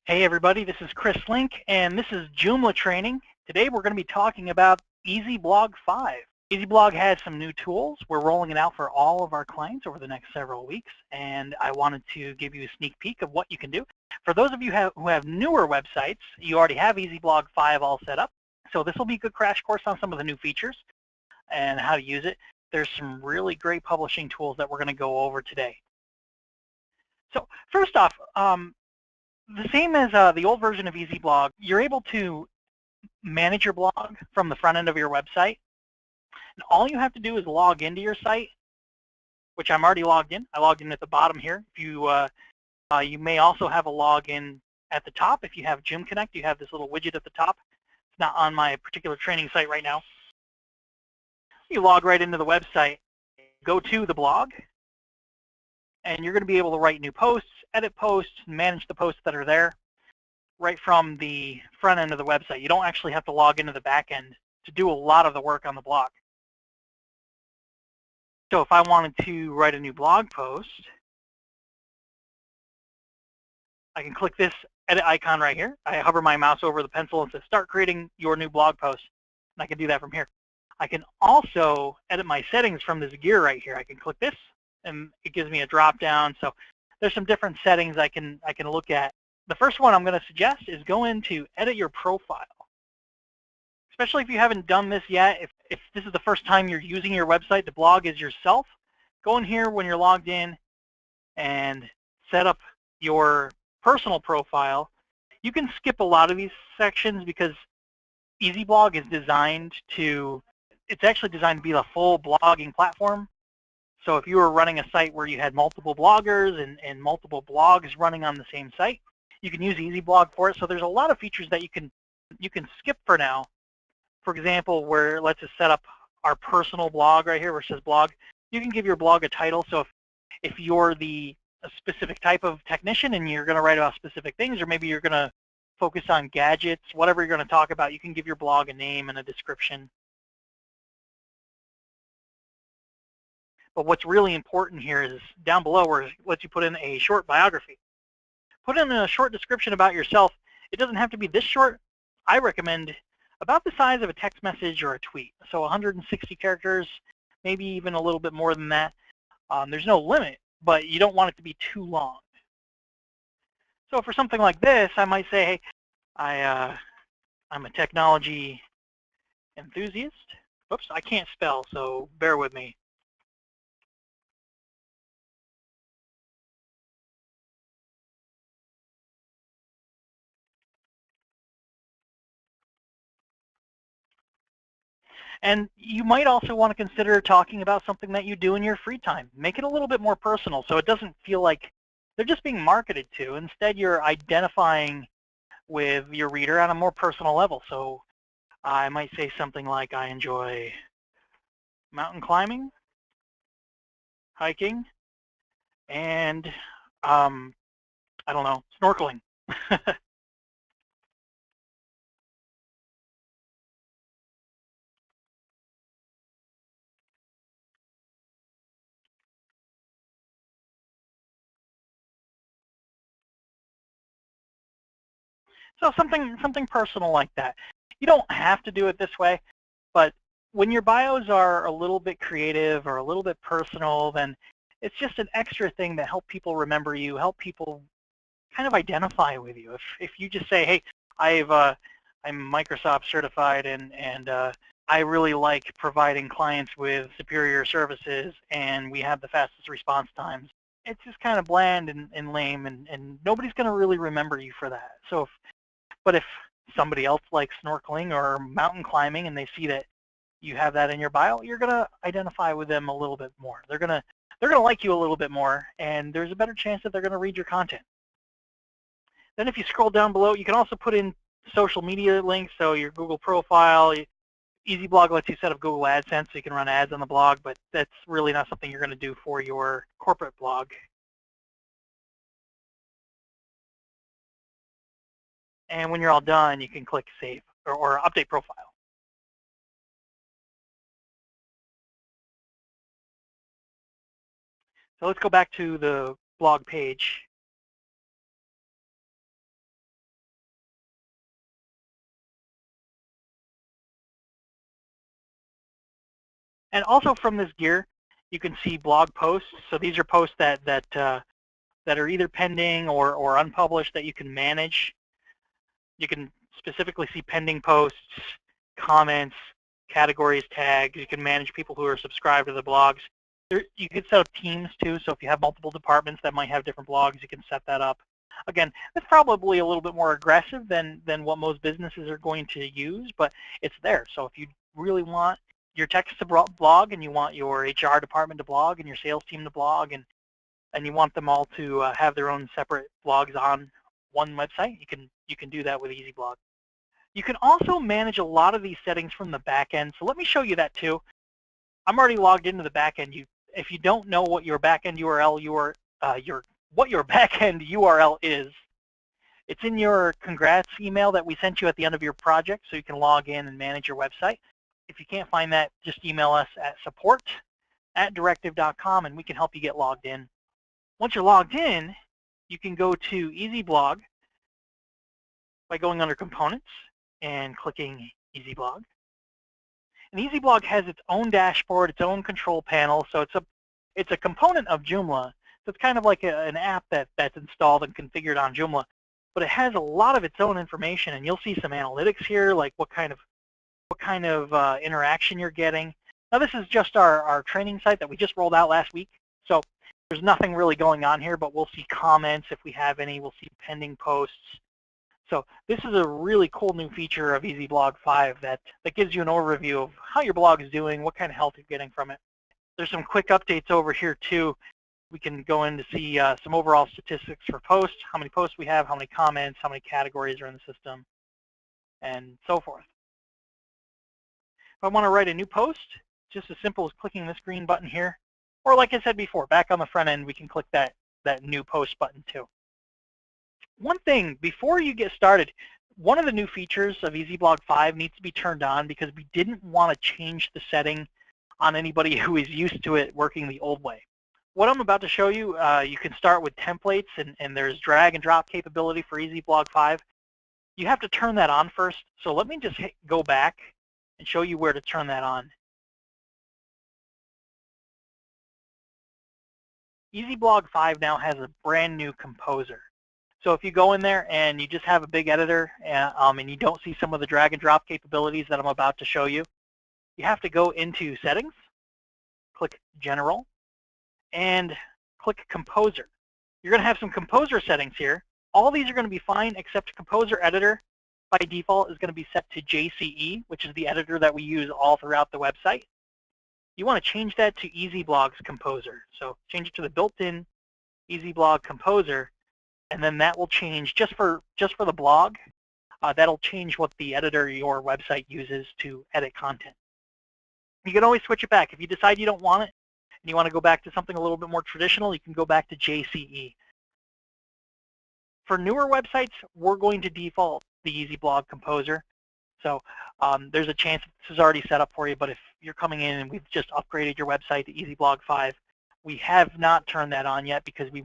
Hey everybody, this is Chris Link, and this is Joomla Training. Today we're going to be talking about Easyblog 5. Easyblog has some new tools. We're rolling it out for all of our clients over the next several weeks, and I wanted to give you a sneak peek of what you can do. For those of you who have newer websites, you already have Easyblog 5 all set up, so this will be a good crash course on some of the new features and how to use it. There's some really great publishing tools that we're going to go over today. So first off, the same as the old version of Easyblog, you're able to manage your blog from the front end of your website. And all you have to do is log into your site, which I'm already logged in. I logged in at the bottom here. If you may also have a login at the top. If you have JoomConnect, you have this little widget at the top. It's not on my particular training site right now. You log right into the website, go to the blog, and you're going to be able to write new posts, edit posts, manage the posts that are there right from the front end of the website. You don't actually have to log into the back end to do a lot of the work on the blog. So if I wanted to write a new blog post, I can click this edit icon right here. I hover my mouse over the pencil and says start creating your new blog post, and I can do that from here. I can also edit my settings from this gear right here. I can click this, and it gives me a drop down. So there's some different settings I can look at. The first one I'm going to suggest is go into edit your profile. Especially if you haven't done this yet, if this is the first time you're using your website to blog as yourself, go in here when you're logged in and set up your personal profile. You can skip a lot of these sections because Easyblog is designed to, it's actually designed to be a full blogging platform. So if you were running a site where you had multiple bloggers and multiple blogs running on the same site, you can use Easyblog for it. So there's a lot of features that you can skip for now. For example, where let's just set up our personal blog right here where it says blog. You can give your blog a title. So if you're a specific type of technician and you're going to write about specific things, or maybe you're going to focus on gadgets, whatever you're going to talk about, you can give your blog a name and a description. But what's really important here is down below where it lets you put in a short biography. Put in a short description about yourself. It doesn't have to be this short. I recommend about the size of a text message or a tweet. So 160 characters, maybe even a little bit more than that. There's no limit, but you don't want it to be too long. So for something like this, I might say, hey, I'm a technology enthusiast. Oops, I can't spell, so bear with me. And you might also want to consider talking about something that you do in your free time. Make it a little bit more personal so it doesn't feel like they're just being marketed to. Instead, you're identifying with your reader on a more personal level. So I might say something like, I enjoy mountain climbing, hiking, and I don't know, snorkeling. So something personal like that. You don't have to do it this way, but when your bios are a little bit creative or a little bit personal, then it's just an extra thing to help people remember you, help people kind of identify with you. If you just say, hey, I'm Microsoft certified and I really like providing clients with superior services and we have the fastest response times. It's just kind of bland and lame and nobody's going to really remember you for that. So but if somebody else likes snorkeling or mountain climbing and they see that you have that in your bio, you're going to identify with them a little bit more. They're going to like you a little bit more, and there's a better chance that they're going to read your content. Then if you scroll down below, you can also put in social media links, so your Google profile. Easyblog lets you set up Google AdSense so you can run ads on the blog, but that's really not something you're going to do for your corporate blog. And when you're all done, you can click Save or Update Profile. So let's go back to the blog page. And also from this gear, you can see blog posts. So these are posts that are either pending or unpublished that you can manage. You can specifically see pending posts, comments, categories, tags. You can manage people who are subscribed to the blogs. You can set up teams too, so if you have multiple departments that might have different blogs, you can set that up. Again, it's probably a little bit more aggressive than what most businesses are going to use, but it's there. So if you really want your techs to blog and you want your HR department to blog and your sales team to blog and you want them all to have their own separate blogs on one website, you can do that with Easyblog. You can also manage a lot of these settings from the back end. So let me show you that too. I'm already logged into the back end. If you don't know what your backend URL what your backend URL is, it's in your congrats email that we sent you at the end of your project, so you can log in and manage your website. If you can't find that, just email us at support@directive.com and we can help you get logged in. Once you're logged in, you can go to Easyblog by going under Components and clicking Easyblog. And Easyblog has its own dashboard, its own control panel, so it's a component of Joomla. So it's kind of like an app that's installed and configured on Joomla, but it has a lot of its own information, and you'll see some analytics here, like what kind of interaction you're getting. Now this is just our training site that we just rolled out last week, so there's nothing really going on here, but we'll see comments if we have any. We'll see pending posts. So this is a really cool new feature of Easyblog 5 that gives you an overview of how your blog is doing, what kind of help you're getting from it. There's some quick updates over here too. We can go in to see some overall statistics for posts, how many posts we have, how many comments, how many categories are in the system, and so forth. If I want to write a new post, just as simple as clicking this green button here, or like I said before, back on the front end, we can click that new post button too. One thing, before you get started, one of the new features of Easyblog 5 needs to be turned on because we didn't want to change the setting on anybody who is used to it working the old way. What I'm about to show you, you can start with templates, and there's drag and drop capability for Easyblog 5. You have to turn that on first, so let me just go back and show you where to turn that on. Easyblog 5 now has a brand new composer. So if you go in there and you just have a big editor and you don't see some of the drag and drop capabilities that I'm about to show you, you have to go into Settings, click General, and click Composer. You're going to have some composer settings here. All these are going to be fine except Composer Editor by default is going to be set to JCE, which is the editor that we use all throughout the website. You want to change that to Easyblog's Composer. So change it to the built-in Easyblog Composer, and then that will change just for the blog. That'll change what the editor your website uses to edit content. You can always switch it back. If you decide you don't want it and you want to go back to something a little bit more traditional, you can go back to JCE. For newer websites, we're going to default the Easyblog Composer. So there's a chance this is already set up for you, but if you're coming in and we've just upgraded your website to Easyblog 5, we have not turned that on yet because we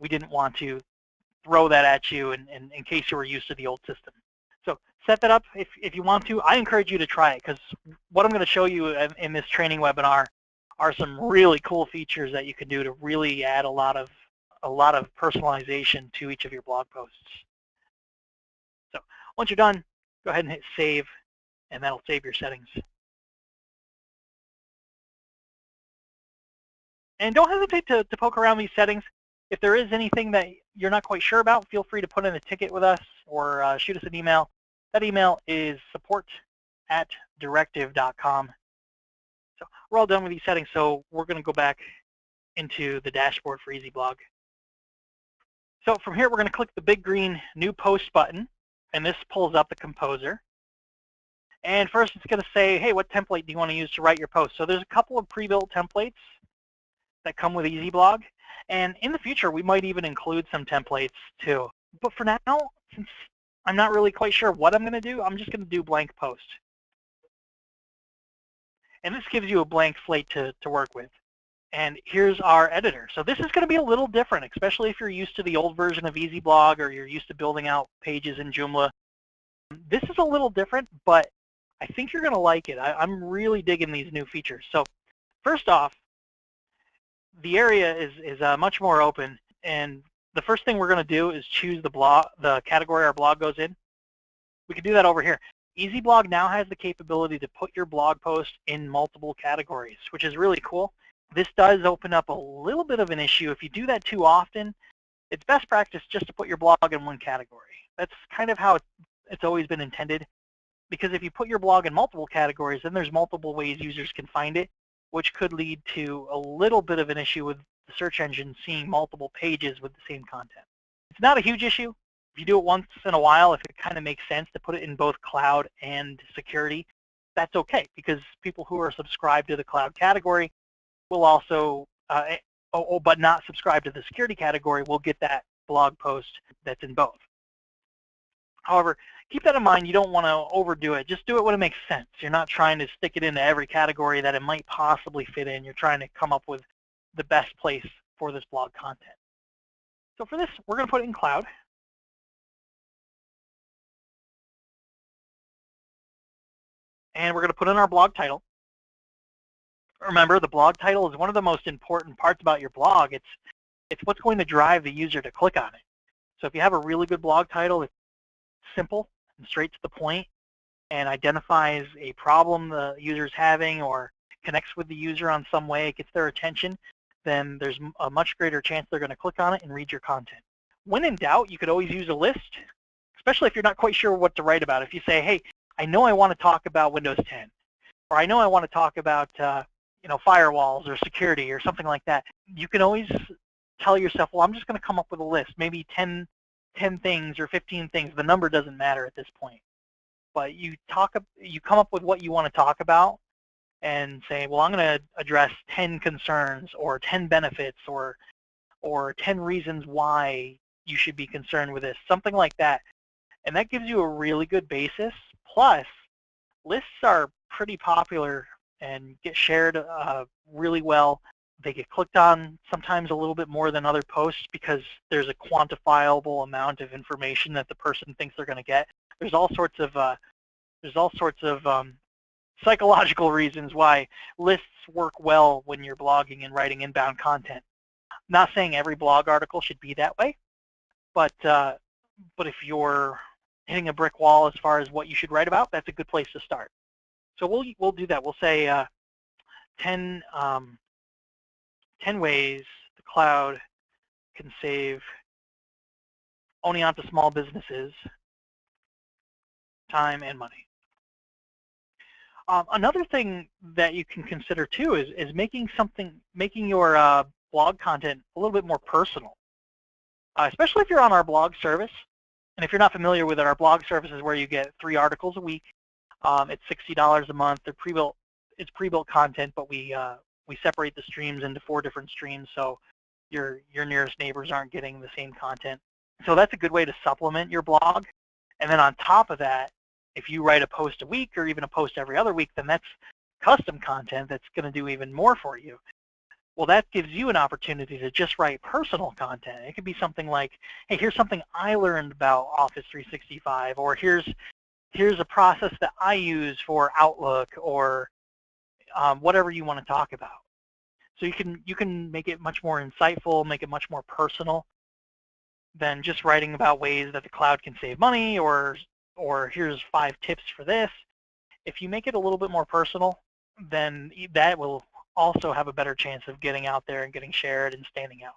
didn't want to throw that at you in case you were used to the old system. So set that up if you want to. I encourage you to try it because what I'm going to show you in this training webinar are some really cool features that you can do to really add a lot of personalization to each of your blog posts. So once you're done, go ahead and hit Save, and that'll save your settings. And don't hesitate to poke around these settings. If there is anything that you're not quite sure about, feel free to put in a ticket with us or shoot us an email. That email is support@directive.com. So we're all done with these settings, so we're going to go back into the dashboard for Easyblog. So from here, we're going to click the big green New Post button, and this pulls up the composer. And first, it's going to say, hey, what template do you want to use to write your post? So there's a couple of pre-built templates that come with Easyblog. And in the future, we might even include some templates too. But for now, since I'm not really quite sure what I'm going to do, I'm just going to do blank post. And this gives you a blank slate to work with. And here's our editor. So this is going to be a little different, especially if you're used to the old version of Easyblog or you're used to building out pages in Joomla. This is a little different, but I think you're going to like it. I'm really digging these new features. So first off, the area is much more open, and the first thing we're going to do is choose the category our blog goes in. We can do that over here. Easyblog now has the capability to put your blog post in multiple categories, which is really cool. This does open up a little bit of an issue. If you do that too often, it's best practice just to put your blog in one category. That's kind of how it's always been intended, because if you put your blog in multiple categories, then there's multiple ways users can find it, which could lead to a little bit of an issue with the search engine seeing multiple pages with the same content. It's not a huge issue. If you do it once in a while, if it kind of makes sense to put it in both cloud and security, that's okay, because people who are subscribed to the cloud category will also, but not subscribed to the security category, will get that blog post that's in both. However, keep that in mind. You don't want to overdo it. Just do it when it makes sense. You're not trying to stick it into every category that it might possibly fit in. You're trying to come up with the best place for this blog content. So for this, we're going to put it in cloud. And we're going to put in our blog title. Remember, the blog title is one of the most important parts about your blog. It's what's going to drive the user to click on it. So if you have a really good blog title that's simple and straight to the point and identifies a problem the user's having or connects with the user on some way, it gets their attention, then there's a much greater chance they're going to click on it and read your content. When in doubt, you could always use a list, especially if you're not quite sure what to write about. If you say, hey, I know I want to talk about Windows 10, or I know I want to talk about firewalls or security or something like that, you can always tell yourself, well, I'm just going to come up with a list, maybe 10 things or 15 things. The number doesn't matter at this point. But you come up with what you want to talk about and say, well, I'm going to address 10 concerns or 10 benefits or 10 reasons why you should be concerned with this, something like that. And that gives you a really good basis. Plus, lists are pretty popular and get shared really well. They get clicked on sometimes a little bit more than other posts because there's a quantifiable amount of information that the person thinks they're going to get. There's all sorts of psychological reasons why lists work well when you're blogging and writing inbound content. I'm not saying every blog article should be that way, but if you're hitting a brick wall as far as what you should write about, that's a good place to start. So we'll do that. We'll say 10 ways the cloud can save only onto small businesses time and money. Another thing that you can consider too is making your blog content a little bit more personal, especially if you're on our blog service. And if you're not familiar with it, our blog service is where you get 3 articles a week. It's $60 a month. It's pre-built content, but we separate the streams into 4 different streams, so your nearest neighbors aren't getting the same content. So that's a good way to supplement your blog. And then on top of that, if you write a post a week or even a post every other week, then that's custom content that's going to do even more for you. Well, that gives you an opportunity to just write personal content. It could be something like, hey, here's something I learned about Office 365, or here's a process that I use for Outlook, or whatever you want to talk about. So you can make it much more insightful, make it much more personal than just writing about ways that the cloud can save money, or here's 5 tips for this. If you make it a little bit more personal, then that will also have a better chance of getting out there and getting shared and standing out.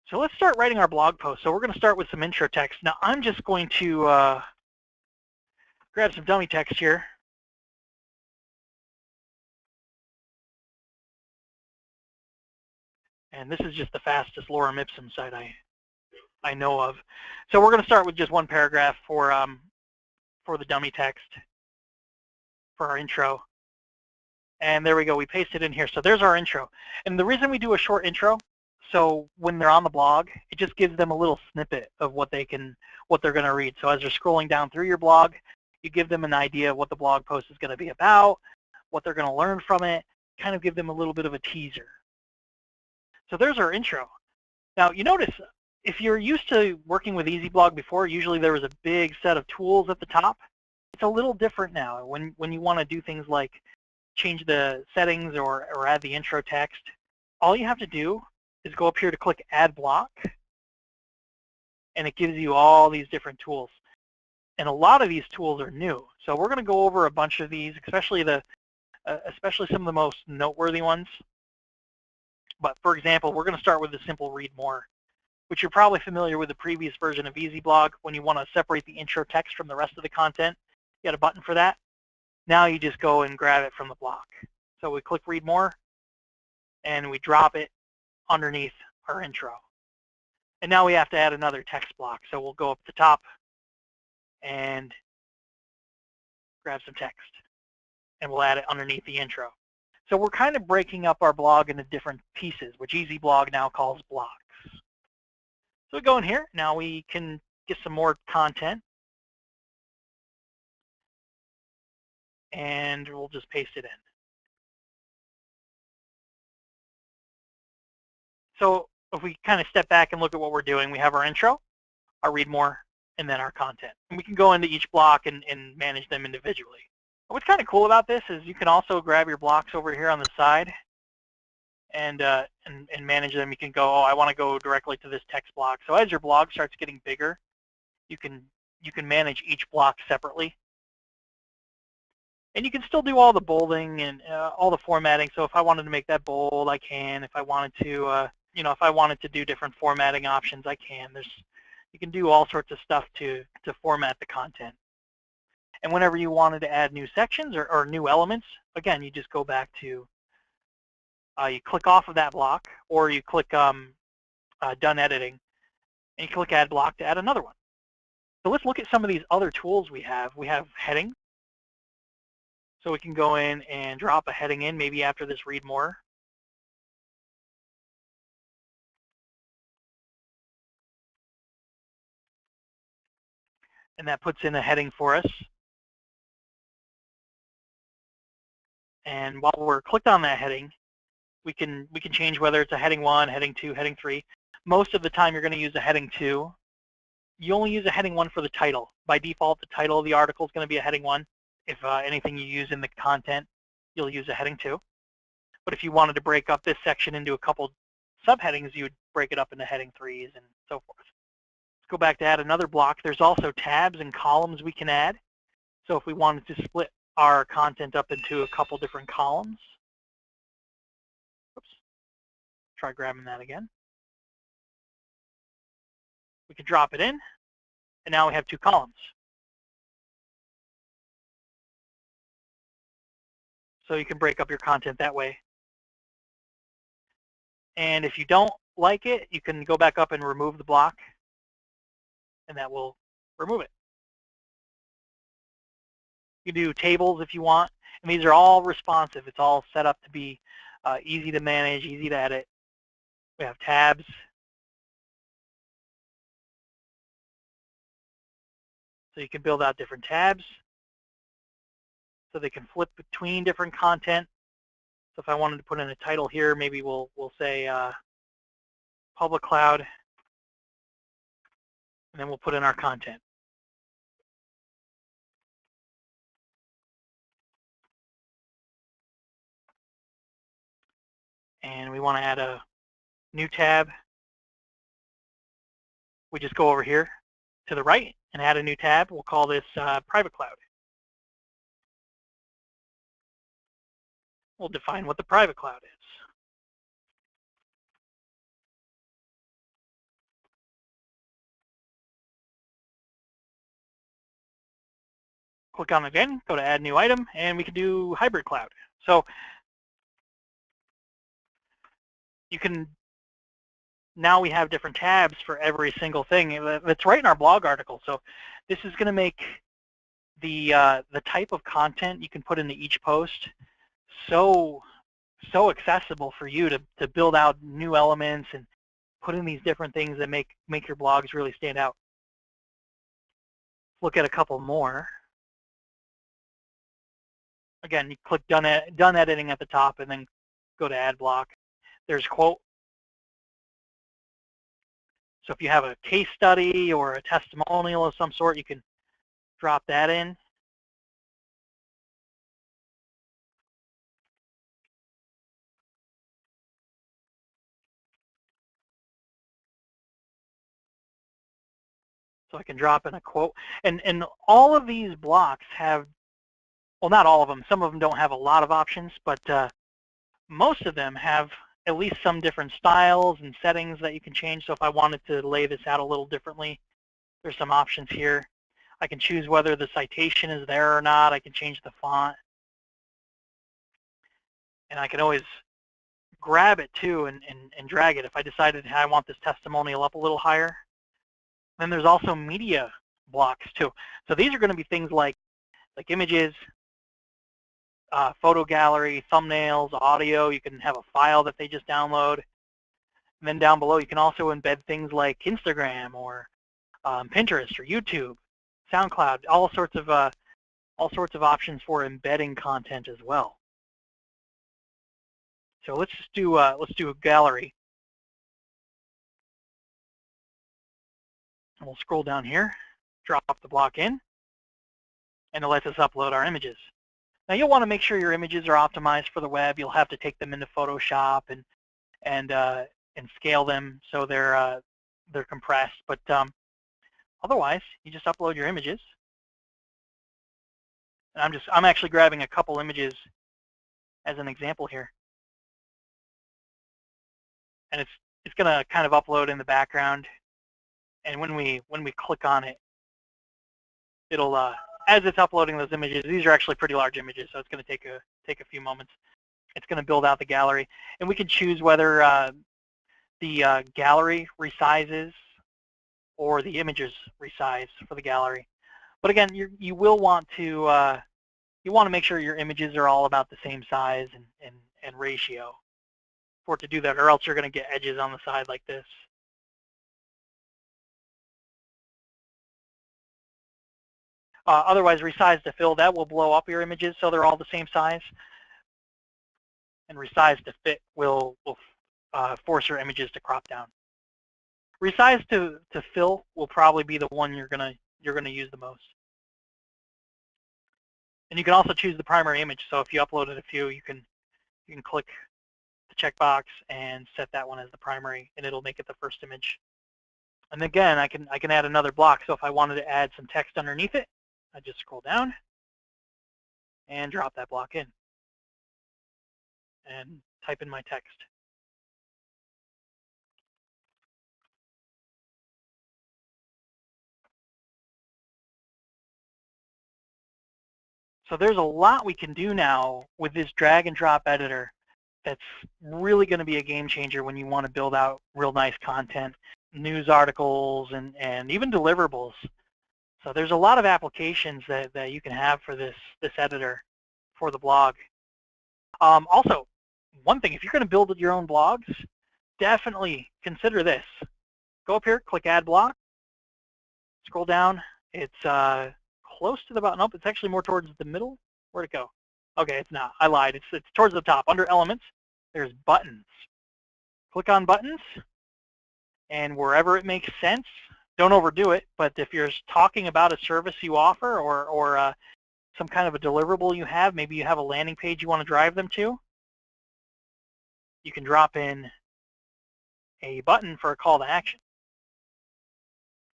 So let's start writing our blog post. So we're going to start with some intro text. Now I'm just going to grab some dummy text here. And this is just the fastest lorem ipsum site I know of. So we're going to start with just one paragraph for the dummy text for our intro. And there we go. We paste it in here. So there's our intro. And the reason we do a short intro, so when they're on the blog, it just gives them a little snippet of what they're going to read. So as they're scrolling down through your blog, you give them an idea of what the blog post is going to be about, what they're going to learn from it, kind of give them a little bit of a teaser. So there's our intro. Now you notice, if you're used to working with Easyblog before, usually there was a big set of tools at the top. it's a little different now. When you want to do things like change the settings or add the intro text, all you have to do is go up here to click Add Block, and it gives you all these different tools. And a lot of these tools are new. So we're going to go over a bunch of these, especially some of the most noteworthy ones. But for example, we're going to start with the simple read more, which you're probably familiar with the previous version of Easyblog. When you want to separate the intro text from the rest of the content, you got a button for that. Now you just go and grab it from the block. So we click read more, and we drop it underneath our intro. And now we have to add another text block. So we'll go up to the top and grab some text, and we'll add it underneath the intro. So we're kind of breaking up our blog into different pieces, which Easyblog now calls blocks. So we go in here. Now we can get some more content, and we'll just paste it in. So if we kind of step back and look at what we're doing, we have our intro, our read more, and then our content. And we can go into each block and manage them individually. What's kind of cool about this is you can also grab your blocks over here on the side and manage them. You can go, oh, I want to go directly to this text block. So as your blog starts getting bigger, you can manage each block separately. And you can still do all the bolding and all the formatting. So if I wanted to make that bold, I can. If I wanted to, if I wanted to do different formatting options, I can. You can do all sorts of stuff to format the content. And whenever you wanted to add new sections or new elements, again, you just go back to, you click off of that block, or you click Done Editing, and you click Add Block to add another one. So let's look at some of these other tools we have. We have heading. So we can go in and drop a heading in, maybe after this read more. And that puts in a heading for us. And while we're clicked on that heading, we can change whether it's a heading 1, heading 2, heading 3. Most of the time you're going to use a heading 2. You only use a heading 1 for the title. By default, the title of the article is going to be a heading 1. If anything you use in the content, you'll use a heading 2. But if you wanted to break up this section into a couple subheadings, you would break it up into heading 3s and so forth. Let's go back to add another block. There's also tabs and columns we can add. So if we wanted to split our content up into a couple different columns, oops, try grabbing that again. We can drop it in, and now we have 2 columns. So you can break up your content that way. And if you don't like it, you can go back up and remove the block, and that will remove it. You can do tables if you want, and these are all responsive. It's all set up to be easy to manage, easy to edit. We have tabs. So you can build out different tabs so they can flip between different content. So if I wanted to put in a title here, maybe we'll say public cloud, and then we'll put in our content. And we want to add a new tab. We just go over here to the right and add a new tab. We'll call this private cloud. We'll define what the private cloud is. Click on it again, go to add new item, and we can do hybrid cloud. So you can, now we have different tabs for every single thing. That's right in our blog article. So this is going to make the type of content you can put into each post so accessible for you to build out new elements and put in these different things that make your blogs really stand out. Look at a couple more. Again, you click done editing at the top and then go to add block. There's quote. So if you have a case study or a testimonial of some sort, you can drop that in. So I can drop in a quote. And all of these blocks have, well, not all of them. Some of them don't have a lot of options, but most of them have at least some different styles and settings that you can change. So if I wanted to lay this out a little differently, there's some options here. I can choose whether the citation is there or not. I can change the font. And I can always grab it too and drag it if I decided I want this testimonial up a little higher. Then there's also media blocks too. So these are going to be things like images, photo gallery, thumbnails, audio. You can have a file that they just download. And then down below, you can also embed things like Instagram or Pinterest or YouTube, SoundCloud, all sorts of options for embedding content as well. So let's do a gallery. And we'll scroll down here, drop the block in, and it lets us upload our images. Now you'll want to make sure your images are optimized for the web. You'll have to take them into Photoshop and scale them so they're compressed. But otherwise, you just upload your images. And I'm actually grabbing a couple images as an example here. And it's going to kind of upload in the background. And when we click on it, it'll as it's uploading those images, these are actually pretty large images, so it's going to take a few moments. It's going to build out the gallery, and we can choose whether the gallery resizes or the images resize for the gallery. But again, you will want to make sure your images are all about the same size and ratio for it to do that, or else you're going to get edges on the side like this. Otherwise, resize to fill, that will blow up your images so they're all the same size. And resize to fit will force your images to crop down. Resize to fill will probably be the one you're gonna use the most. And you can also choose the primary image. So if you uploaded a few, you can click the checkbox and set that one as the primary, and it'll make it the first image. And again, I can add another block. So if I wanted to add some text underneath it, I just scroll down and drop that block in and type in my text. So there's a lot we can do now with this drag and drop editor that's really going to be a game changer when you want to build out real nice content, news articles, and even deliverables. So there's a lot of applications that you can have for this editor for the blog. Also, one thing, if you're going to build your own blogs, definitely consider this. Go up here, click Add Block, scroll down. It's close to the bottom. Nope, it's actually more towards the middle. Where'd it go? Okay, it's not. I lied. It's towards the top. Under Elements, there's Buttons. Click on Buttons, and wherever it makes sense, don't overdo it, but if you're talking about a service you offer or some kind of a deliverable you have, maybe you have a landing page you want to drive them to, you can drop in a button for a call to action.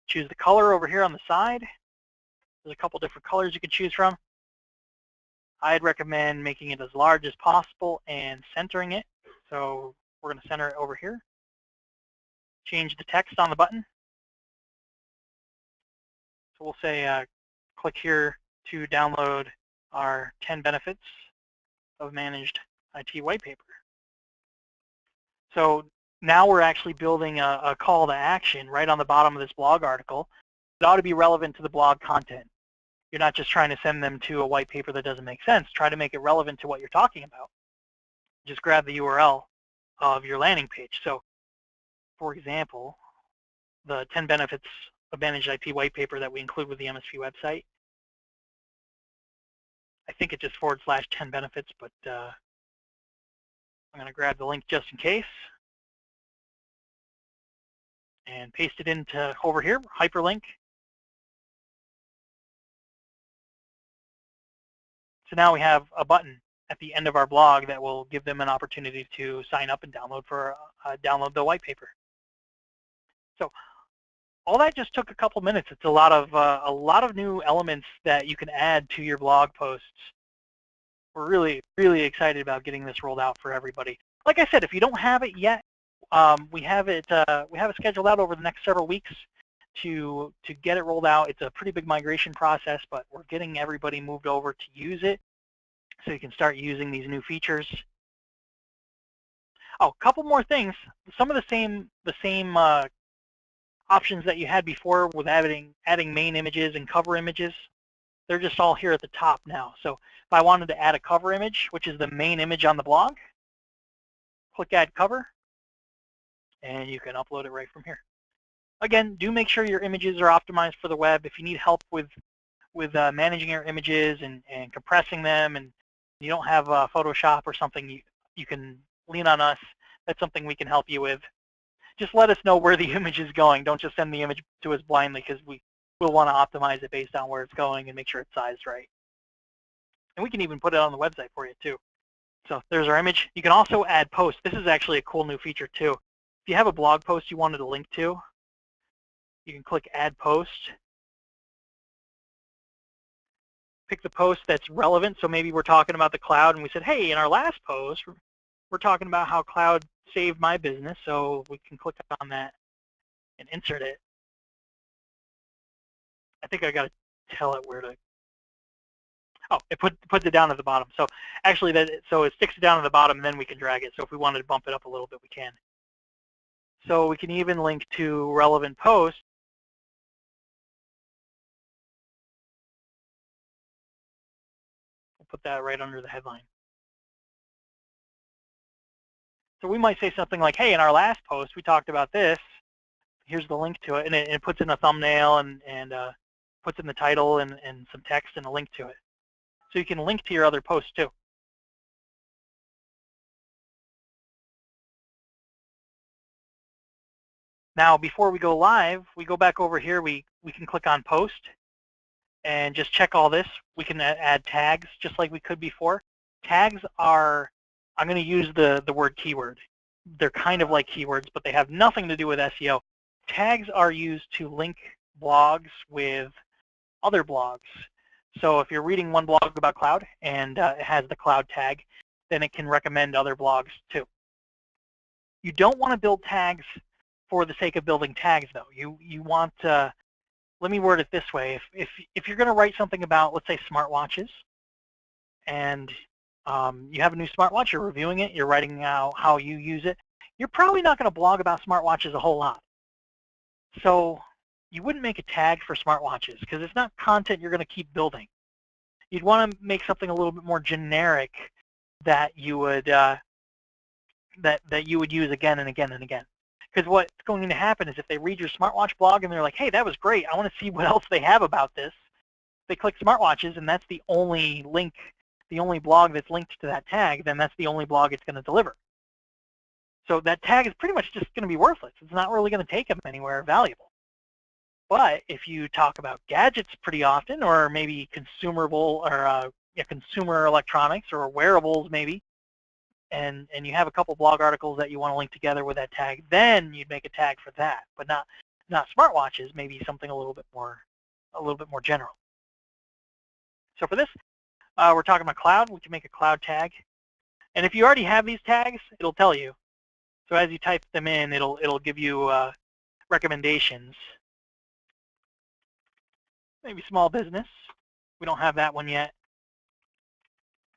Choose the color over here on the side. There's a couple different colors you can choose from. I'd recommend making it as large as possible and centering it. So we're going to center it over here. Change the text on the button. So we'll say click here to download our 10 benefits of managed IT white paper. So now we're actually building a call to action right on the bottom of this blog article. It ought to be relevant to the blog content. You're not just trying to send them to a white paper that doesn't make sense. Try to make it relevant to what you're talking about. Just grab the URL of your landing page. So, for example, the 10 benefits of managed IT white paper that we include with the MSP website, I think it just /10 benefits, but I'm going to grab the link just in case and paste it into over here, hyperlink. So now we have a button at the end of our blog that will give them an opportunity to sign up and download the white paper. So all that just took a couple minutes. It's a lot of new elements that you can add to your blog posts. We're really, really excited about getting this rolled out for everybody. Like I said, if you don't have it yet, we have it scheduled out over the next several weeks to get it rolled out. It's a pretty big migration process, but we're getting everybody moved over to use it so you can start using these new features. Oh, a couple more things. Some of the same options that you had before with adding main images and cover images, they're just all here at the top now. So if I wanted to add a cover image, which is the main image on the blog, click Add Cover, and you can upload it right from here. Again, do make sure your images are optimized for the web. If you need help with managing your images and compressing them, and you don't have Photoshop or something, you can lean on us. That's something we can help you with. Just let us know where the image is going. Don't just send the image to us blindly, because we'll want to optimize it based on where it's going and make sure it's sized right. And we can even put it on the website for you too. So there's our image. You can also add posts. This is actually a cool new feature too. If you have a blog post you wanted to link to, you can click Add Post. Pick the post that's relevant. So maybe we're talking about the cloud, and we said, hey, in our last post, we're talking about how cloud saved my business. So we can click on that and insert it. I think I got to tell it where to. Oh, it puts it down at the bottom. So actually, so it sticks it down at the bottom, and then we can drag it. So if we wanted to bump it up a little bit, we can. So we can even link to relevant posts. We'll put that right under the headline. So we might say something like, hey, in our last post, we talked about this. Here's the link to it. And it puts in a thumbnail and puts in the title and some text and a link to it. So you can link to your other posts too. Now, before we go live, we go back over here. We can click on Post and just check all this. We can add tags just like we could before. Tags are, I'm going to use the word keyword. They're kind of like keywords, but they have nothing to do with SEO. Tags are used to link blogs with other blogs. So if you're reading one blog about cloud and it has the cloud tag, then it can recommend other blogs too. You don't want to build tags for the sake of building tags, though. You want to, let me word it this way. If you're going to write something about, let's say, smartwatches, and you have a new smartwatch, you're reviewing it, you're writing out how you use it, you're probably not going to blog about smartwatches a whole lot. So you wouldn't make a tag for smartwatches because it's not content you're going to keep building. You'd want to make something a little bit more generic that you would that you would use again and again and again. Because what's going to happen is if they read your smartwatch blog and they're like, hey, that was great, I want to see what else they have about this, they click smartwatches and that's the only link, the only blog that's linked to that tag, then that's the only blog it's going to deliver. So that tag is pretty much just going to be worthless. It's not really going to take them anywhere valuable. But if you talk about gadgets pretty often, or maybe consumable or consumer electronics or wearables maybe, and you have a couple blog articles that you want to link together with that tag, then you'd make a tag for that. But not smartwatches, maybe something a little bit more general. So for this, we're talking about cloud. We can make a cloud tag. And if you already have these tags, it'll tell you. So as you type them in, it'll give you recommendations. Maybe small business. We don't have that one yet.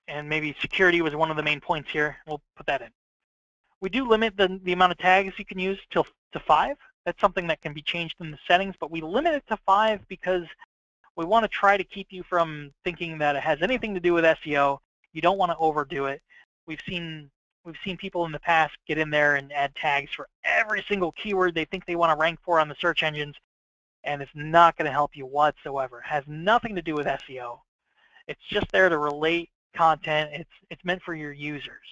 And maybe security was one of the main points here. We'll put that in. We do limit the amount of tags you can use to 5. That's something that can be changed in the settings, but we limit it to 5 because we want to try to keep you from thinking that it has anything to do with SEO. You don't want to overdo it. We've seen people in the past get in there and add tags for every single keyword they think they want to rank for on the search engines, and it's not going to help you whatsoever. It has nothing to do with SEO. It's just there to relate content. It's meant for your users.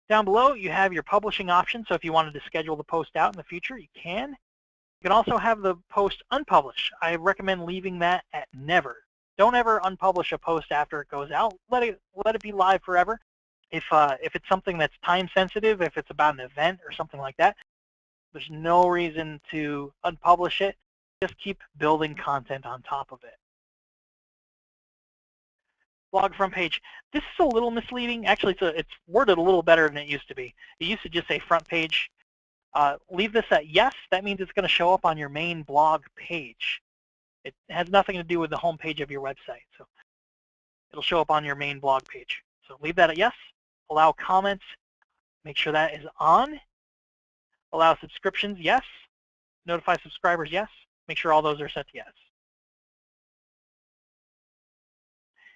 Down below, you have your publishing option. So if you wanted to schedule the post out in the future, you can. You can also have the post unpublished. I recommend leaving that at never. Don't ever unpublish a post after it goes out. Let it be live forever. If it's something that's time sensitive, if it's about an event or something like that, There's no reason to unpublish it. Just keep building content on top of it. Blog front page. This is a little misleading. Actually, it's worded a little better than it used to be. It used to just say front page. Leave this at yes. That means it's going to show up on your main blog page. It has nothing to do with the home page of your website. So it'll show up on your main blog page. So leave that at yes. Allow comments. Make sure that is on. Allow subscriptions, yes. Notify subscribers, yes. Make sure all those are set to yes.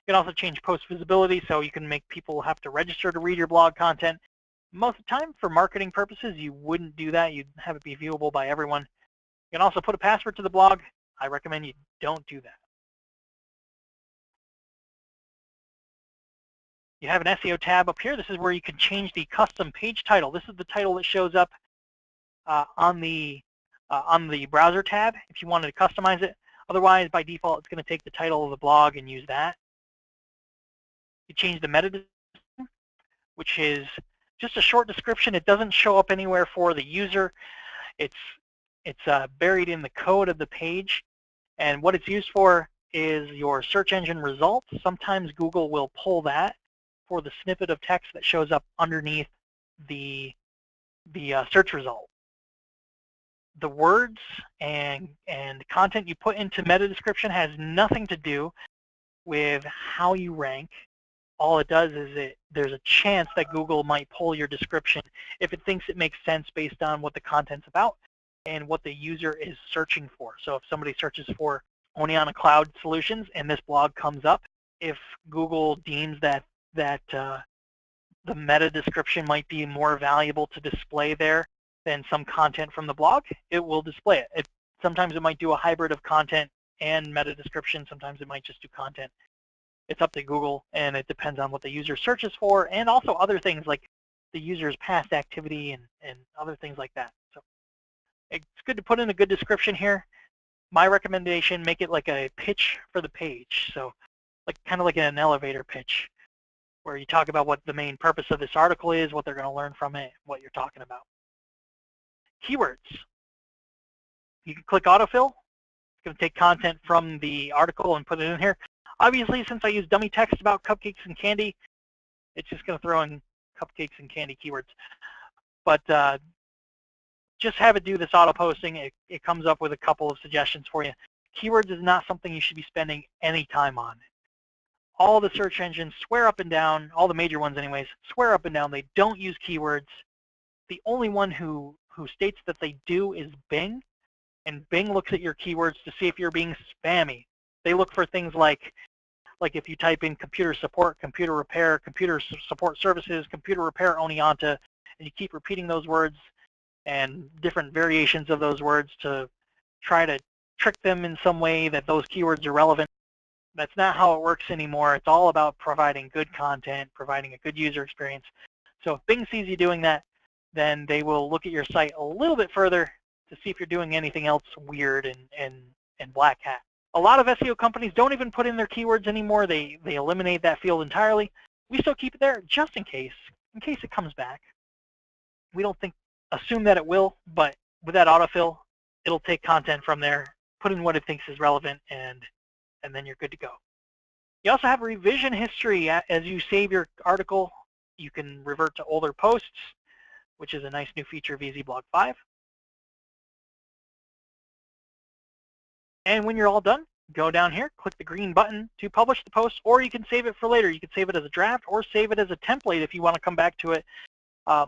You can also change post visibility, so you can make people have to register to read your blog content. Most of the time, for marketing purposes, you wouldn't do that. You'd have it be viewable by everyone. You can also put a password to the blog. I recommend you don't do that. You have an SEO tab up here. This is where you can change the custom page title. This is the title that shows up on the browser tab if you wanted to customize it. Otherwise, by default, it's going to take the title of the blog and use that. You change the meta description, which is just a short description. It doesn't show up anywhere for the user. It's buried in the code of the page. And what it's used for is your search engine results. Sometimes Google will pull that for the snippet of text that shows up underneath the search result. The words and content you put into meta description has nothing to do with how you rank. All it does is there's a chance that Google might pull your description if it thinks it makes sense based on what the content's about and what the user is searching for. So if somebody searches for only on a cloud solutions and this blog comes up, if Google deems that the meta description might be more valuable to display there than some content from the blog, it will display it. Sometimes it might do a hybrid of content and meta description. Sometimes it might just do content. It's up to Google, and it depends on what the user searches for, and also other things like the user's past activity and other things like that. So it's good to put in a good description here. My recommendation, make it like a pitch for the page. So kind of like an elevator pitch, where you talk about what the main purpose of this article is, what they're going to learn from it, what you're talking about. Keywords. You can click autofill. It's going to take content from the article and put it in here. Obviously, since I use dummy text about cupcakes and candy, it's just going to throw in cupcakes and candy keywords. But just have it do this auto posting. It comes up with a couple of suggestions for you. Keywords is not something you should be spending any time on. All the search engines swear up and down, all the major ones anyways, swear up and down they don't use keywords. The only one who states that they do is Bing, and Bing looks at your keywords to see if you're being spammy. They look for things like if you type in computer support, computer repair, computer support services, computer repair Oneonta, and you keep repeating those words and different variations of those words to try to trick them in some way that those keywords are relevant. That's not how it works anymore. It's all about providing good content, providing a good user experience. So if Bing sees you doing that, then they will look at your site a little bit further to see if you're doing anything else weird and black hat. A lot of SEO companies don't even put in their keywords anymore. They eliminate that field entirely. We still keep it there just in case it comes back. We don't assume that it will, but with that autofill, it'll take content from there, put in what it thinks is relevant, and then you're good to go. You also have revision history. As you save your article, you can revert to older posts, which is a nice new feature of Easyblog 5. And when you're all done, go down here, click the green button to publish the post, or you can save it for later. You can save it as a draft or save it as a template if you want to come back to it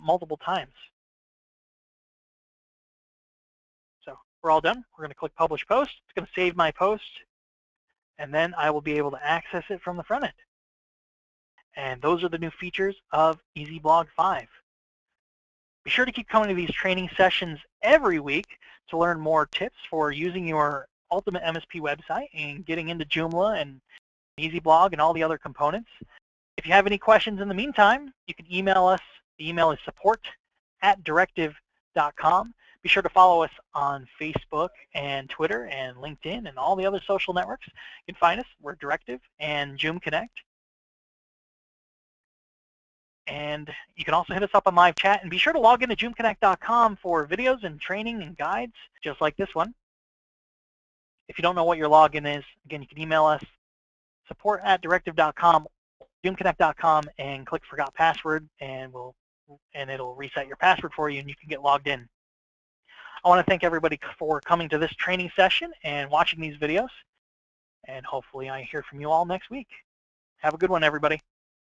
multiple times. So we're all done. We're going to click Publish Post. It's going to save my post, and then I will be able to access it from the front end. And those are the new features of Easyblog 5. Be sure to keep coming to these training sessions every week to learn more tips for using your ultimate MSP website and getting into Joomla and Easyblog and all the other components. If you have any questions in the meantime, you can email us. The email is support@directive.com. Be sure to follow us on Facebook and Twitter and LinkedIn and all the other social networks. You can find us. We're Directive and JoomConnect. And you can also hit us up on live chat, and be sure to log into JoomConnect.com for videos and training and guides just like this one. If you don't know what your login is, again, you can email us, support@directive.com, JoomConnect.com, and click Forgot Password, and it'll reset your password for you, and you can get logged in. I want to thank everybody for coming to this training session and watching these videos, and hopefully I hear from you all next week. Have a good one, everybody.